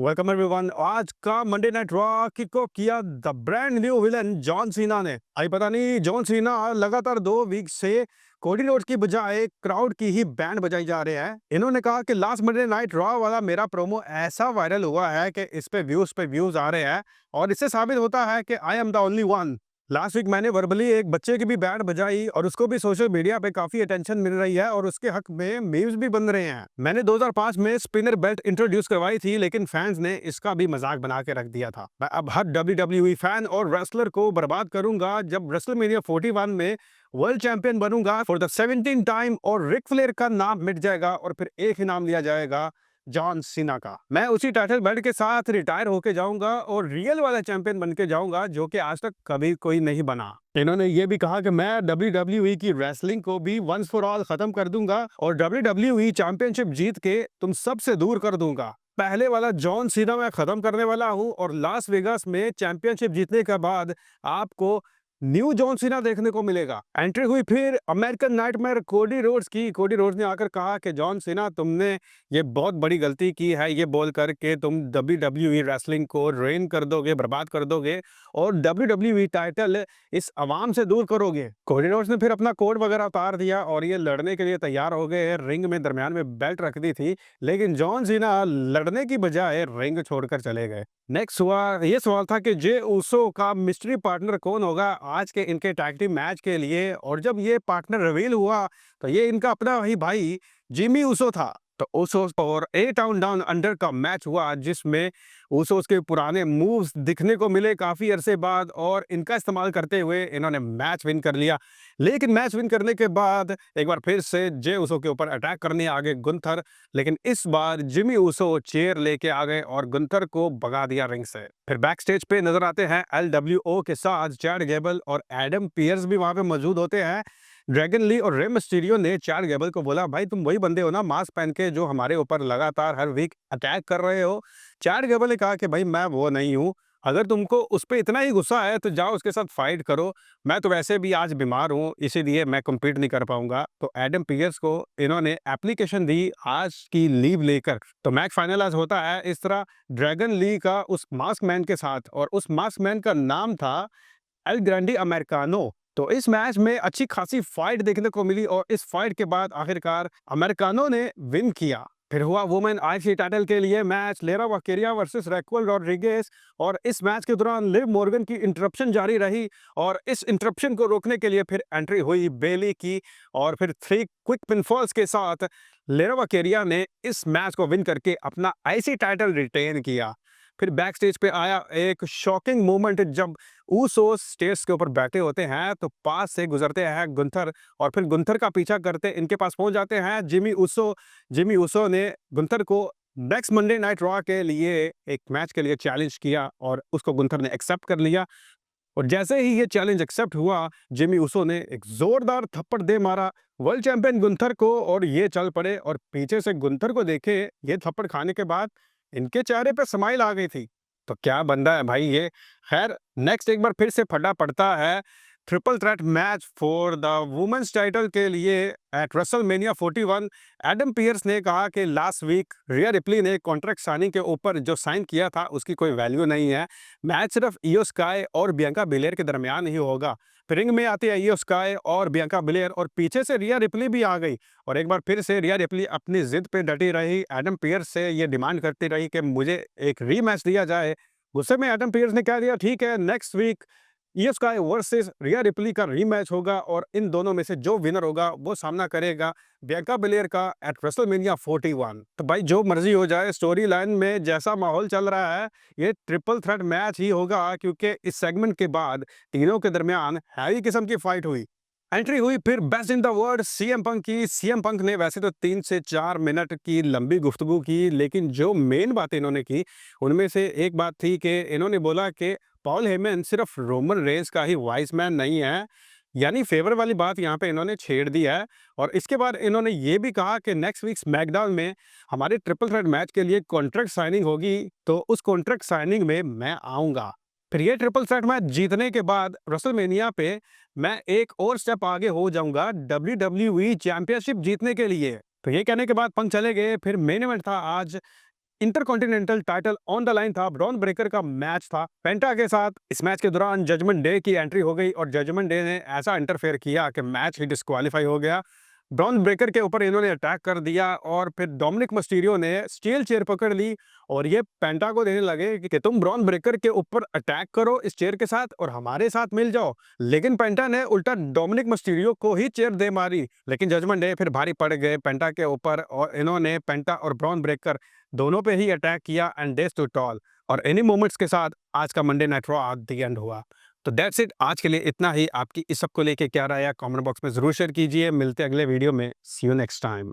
Welcome everyone. आज का Monday night raw kick को किया the brand new villain John Cena ने। आई पता नहीं, जॉन सीना लगातार 2 वीक से कोडी रोड की बजाय क्राउड की ही बैंड बजाई जा रहे हैं। इन्होंने कहा कि लास्ट मंडे नाइट रॉ वाला मेरा प्रोमो ऐसा वायरल हुआ है कि इस पे व्यूज आ रहे हैं और इससे साबित होता है कि I am the only one. Last week मैंने वर्बली एक बच्चे की भी बैंड बजाई और उसको भी सोशल मीडिया पे काफी अटेंशन मिल रही है और उसके हक में मीम्स भी बन रहे हैं। मैंने 2005 में स्पिनर बेल्ट इंट्रोड्यूस करवाई थी, लेकिन फैंस ने इसका भी मजाक बना के रख दिया था। मैं अब हर WWE फैन और रेसलर को बर्बाद करूंगा जब रेसलमेनिया 41 में वर्ल्ड चैंपियन बनूंगा फॉर द 17 टाइम और रिक फ्लेयर का नाम मिट जाएगा और फिर एक ही नाम लिया जाएगा, जॉन सीना का। मैं उसी टाइटल बेल्ट के साथ रिटायर होके जाऊंगा और रियल वाला चैंपियन बन के जाऊंगा, जो कि आज तक कभी कोई नहीं बना। इन्होंने ये भी कहा कि मैं WWE की रेसलिंग को भी वंस फॉर ऑल खत्म कर दूंगा और WWE चैंपियनशिप जीत के तुम सबसे दूर कर दूंगा। पहले वाला जॉन सीना मैं खत्म करने वाला हूं और लास वेगास में चैंपियनशिप जीतने के बाद आपको न्यू जॉन सीना देखने को मिलेगा। एंट्री हुई फिर अमेरिकन नाइटमेयर कोडी रोड्स की। कोडी रोड्स ने आकर कहा कि जॉन सीना, तुमने ये बहुत बड़ी गलती की है ये बोलकर के तुम WWE रेसलिंग को रेन कर दोगे, बर्बाद कर दोगे और WWE टाइटल इस अवाम से दूर करोगे। कोडी रोड्स ने फिर अपना कोड वगैरह उतार दिया और ये लड़ने के लिए तैयार हो गए। रिंग में दरमियान में बेल्ट रख दी थी, लेकिन जॉन सीना लड़ने की बजाय रिंग छोड़कर चले गए। नेक्स्ट हुआ ये सवाल था कि जे ऊसो का मिस्ट्री पार्टनर कौन होगा आज के इनके टैग टीम मैच के लिए, और जब ये पार्टनर रिवील हुआ तो ये इनका अपना ही भाई जिमी ऊसो था। तो ऊसोस और ए टाउन डाउन अंडर का मैच हुआ, जिसमें ऊसोस के पुराने मूव्स दिखने को मिले काफी अरसे बाद और इनका इस्तेमाल करते हुए इन्होंने मैच विन कर लिया। लेकिन मैच विन करने के बाद एक बार फिर से जे ऊसो के ऊपर अटैक करने आ गए गुंथर, लेकिन इस बार जिमी ऊसो चेयर लेके आ गए और गुंथर को भगा दिया रिंग से। फिर बैक स्टेज पे नजर आते हैं LWO के साथ चैड गैबल और एडम पियर्स भी वहां पे मौजूद होते हैं। ड्रैगन ली और रे मिस्टीरियो ने चैड गैबल को बोला, भाई तुम वही बंदे हो ना मास्क पहन के जो हमारे ऊपर लगातार हर वीक अटैक कर रहे हो। चैड गैबल ने कहा कि भाई मैं वो नहीं हूँ, अगर तुमको उस पर इतना ही गुस्सा है तो जाओ उसके साथ फाइट करो, मैं तो वैसे भी आज बीमार हूँ इसीलिए मैं कम्पीट नहीं कर पाऊंगा। तो एडम पियर्स को इन्होंने एप्लीकेशन दी आज की लीव लेकर। तो मैच फाइनल आज होता है इस तरह, ड्रैगन ली का उस मास्क मैन के साथ, और उस मास्क मैन का नाम था एल ग्रैंडी अमेरिकानो। तो इस मैच में अच्छी खासी फाइट देखने को मिली और इस फाइट के बाद आखिरकार अमेरिकानो ने विन किया। फिर हुआ वुमेन आईसी टाइटल के लिए मैच, लेरा वाकेरिया वर्सेस रैक्वेल रॉड्रिगेज, और इस मैच के दौरान लिव मॉर्गन की इंटरप्शन जारी रही और इस इंटरप्शन को रोकने के लिए फिर एंट्री हुई बेली की और फिर 3 क्विक पिनफॉल्स के साथ लेरा वाकेरिया ने इस मैच को विन करके अपना आईसी टाइटल रिटेन किया। फिर बैक स्टेज पे आया एक शॉकिंग मोमेंट, जब ऊसोस स्टेज के ऊपर बैठे होते हैं तो पास से गुजरते हैं गुंथर और फिर गुंथर का पीछा करते इनके पास पहुंच जाते हैं जिमी ऊसो। जिमी ऊसो ने गुंथर को नेक्स्ट मंडे नाइट रॉ के लिए एक मैच के लिए चैलेंज किया और उसको गुंथर ने एक्सेप्ट कर लिया। और जैसे ही ये चैलेंज एक्सेप्ट हुआ, जिमी ऊसो ने एक जोरदार थप्पड़ दे मारा वर्ल्ड चैंपियन गुंथर को और ये चल पड़े। और पीछे से गुंथर को देखे ये थप्पड़ खाने के बाद इनके चेहरे पे स्माइल आ गई थी। तो क्या बंदा है भाई ये। खैर नेक्स्ट एक बार फिर से फटा पड़ता है triple threat match for the women's title के लिए एट रेसलमेनिया 41। एडम पियर्स ने कहा कि लास्ट वीक रिया रिप्ली ने कॉन्ट्रैक्ट साइनिंग के ऊपर जो साइन किया था उसकी कोई वैल्यू नहीं है, मैच सिर्फ इयो स्काई और बियांका बिलेयर के दरमियान ही होगा। फिर रिंग में आती है इयो स्काई और बियांका बिलेयर और पीछे से रिया रिप्ली भी आ गई और एक बार फिर से रिया रिप्ली अपनी जिद पे डटी रही। एडम पियर्स से ये डिमांड करती रही कि मुझे एक रीमैच दिया जाए। गुस्से में एडम पियर्स ने कह दिया, ठीक है नेक्स्ट वीक इयो स्काई वर्सेस रिया रिप्ली का रीमैच होगा और इन दोनों में से जो विनर होगा वो सामना करेगा बियांका बिलेयर का एट रेसलमेनिया 41। तो भाई जो मर्जी हो जाए, स्टोरी लाइन में जैसा माहौल चल रहा है ये ट्रिपल थ्रेट मैच ही होगा, क्योंकि इस सेगमेंट के बाद तीनों के दरमियान हैवी किस्म की फाइट हुई। एंट्री हुई फिर best in the world CM Punk की। सीएम पंक ने वैसे तो 3 से 4 मिनट की लंबी गुफ्तगू की, लेकिन जो मेन बात इन्होंने की उनमें से एक बात थी कि इन्होंने बोला कि पॉल हेमन सिर्फ रोमन रेंस का ही वाइस मैन नहीं है, यानी फेवर वाली बात यहाँ पे इन्होंने छेड़ दी है। और इसके बाद इन्होंने ये भी कहा कि नेक्स्ट वीक स्मैकडाउन में हमारे ट्रिपल थ्रेट मैच के लिए कॉन्ट्रैक्ट साइनिंग होगी, तो उस कॉन्ट्रैक्ट साइनिंग में मैं आऊँगा। फिर ये ट्रिपल थ्रेट मैच जीतने के बाद रेसलमेनिया पे मैं एक और स्टेप आगे हो जाऊंगा WWE चैंपियनशिप जीतने के लिए। तो ये कहने के बाद पंक चले गए। फिर मेन इवेंट था आज intercontinental title on the line था, ब्रॉन ब्रेकर का मैच था पेंटा के साथ। इस मैच के दौरान जजमेंट डे की एंट्री हो गई और जजमेंट डे ने ऐसा इंटरफेयर किया कि मैच ही डिस्क्वालीफाई हो गया। ब्रॉन ब्रेकर के ऊपर इन्होंने अटैक कर दिया और फिर डोमिनिक मस्टीरियो ने स्टील चेयर पकड़ ली और ये पेंटा को देने लगे कि तुम ब्रॉन ब्रेकर के ऊपर अटैक करो इस चेयर के साथ और हमारे साथ मिल जाओ। लेकिन पेंटा ने उल्टा डोमिनिक मस्टीरियो को ही चेयर दे मारी। लेकिन जजमेंट डे फिर भारी पड़ गए पेंटा के ऊपर और इन्होंने पेंटा और ब्रॉन ब्रेकर दोनों पे ही अटैक किया एंड दे स्टूड टॉल। और एनी मोमेंट्स के साथ आज का Monday night raw at the end हुआ। तो दैट्स इट, आज के लिए इतना ही। आपकी इस सब को लेके क्या राय है कमेंट बॉक्स में जरूर शेयर कीजिए। मिलते हैं अगले वीडियो में। सी यू नेक्स्ट टाइम।